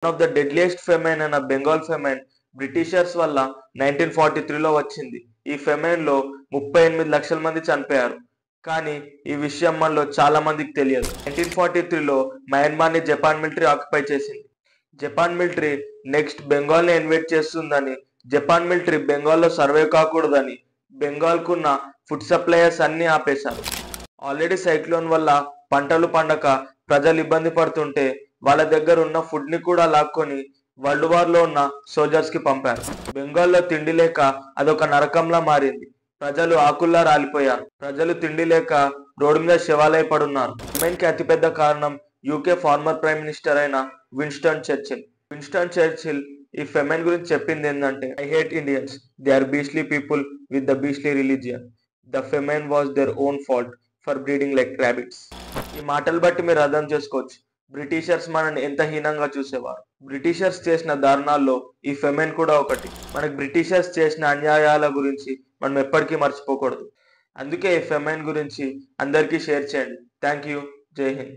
One of the deadliest famine అయిన Bengal famine Britishers వల్ల 1943లో వచ్చింది. ఈ ఫెమైన్ లో 38 లక్షల మంది చనిపోయారు. కానీ ఈ విషయం మనలో చాలా మందికి తెలియదు. 1943లో మయన్మార్ ని జపాన్ మిలిటరీ ఆక్యుపై చేసింది. జపాన్ మిలిటరీ నెక్స్ట్ బెంగాల్ ని ఇన్వైట్ చేస్తుందని, జపాన్ మిలిటరీ బెంగాల్లో సర్వే కాకూడదని బెంగాల్ కున్న ఫుడ్ సప్లయర్స్ అన్ని ఆపేశారు. ఆల్రెడీ సైక్లోన్ వల్ల పంటలు పండక ప్రజలు ఇబ్బంది పడుతుంటే వాళ్ళ దగ్గర ఉన్న ఫుడ్ ని కూడా లాక్కొని వరల్డ్ వార్ లో ఉన్న సోల్జర్స్ కి పంపారు. బెంగాల్లో తిండి లేక అదొక నరకంలా మారింది. ప్రజలు ఆకుల్లా రాలిపోయారు. ప్రజలు తిండి లేక రోడ్డు మీద శవాలై పడున్నారు. ఫెమైన్ కి అతిపెద్ద కారణం యూకే ఫార్మర్ ప్రైమ్ మినిస్టర్ అయిన విన్స్టన్ చర్చిల్. విన్స్టన్ చర్చిల్ ఈ ఫెమైన్ గురించి చెప్పింది ఏంటంటే, I hate Indians, they are beastly people with the beastly religion. The famine was their own fault for breeding like rabbits. ఈ మాటలు బట్టి మీరు అర్థం చేసుకోవచ్చు బ్రిటిషర్స్ మనని ఎంత హీనంగా చూసేవారు. బ్రిటిషర్స్ చేసిన దారుణాల్లో ఈ ఫెమైన్ కూడా ఒకటి. మనకి బ్రిటిషర్స్ చేసిన అన్యాయాల గురించి మనం ఎప్పటికీ మర్చిపోకూడదు. అందుకే ఈ ఫెమైన్ గురించి అందరికీ షేర్ చేయండి. Thank you. జై హింద్.